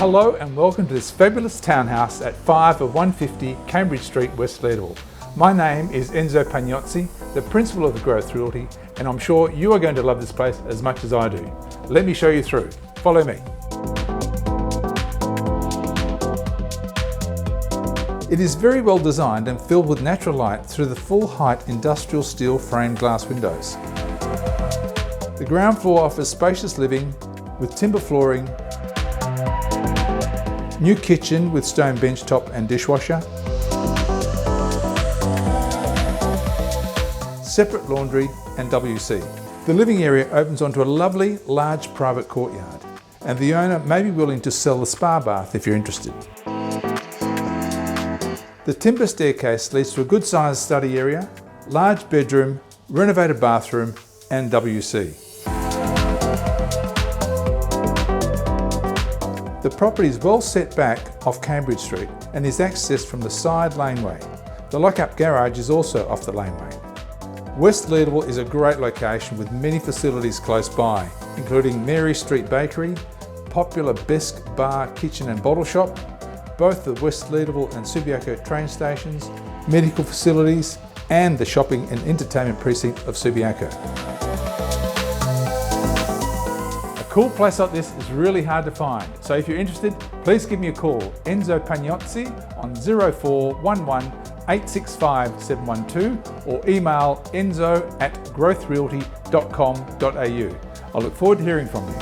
Hello and welcome to this fabulous townhouse at 5 of 150 Cambridge Street, West Leederville. My name is Enzo Pagnozzi, the principal of the Growth Realty, and I'm sure you are going to love this place as much as I do. Let me show you through. Follow me. It is very well designed and filled with natural light through the full height industrial steel framed glass windows. The ground floor offers spacious living with timber flooring, new kitchen with stone bench top and dishwasher, separate laundry and WC. The living area opens onto a lovely, large private courtyard, and the owner may be willing to sell the spa bath if you're interested. The timber staircase leads to a good sized study area, large bedroom, renovated bathroom and WC. The property is well set back off Cambridge Street and is accessed from the side laneway. The lock-up garage is also off the laneway. West Leederville is a great location with many facilities close by, including Mary Street Bakery, popular Besk Bar, Kitchen and Bottle Shop, both the West Leederville and Subiaco train stations, medical facilities, and the shopping and entertainment precinct of Subiaco. A cool place like this is really hard to find, so if you're interested, please give me a call, Enzo Pagnozzi, on 0411 865 712 or email enzo@growthrealty.com.au. I look forward to hearing from you.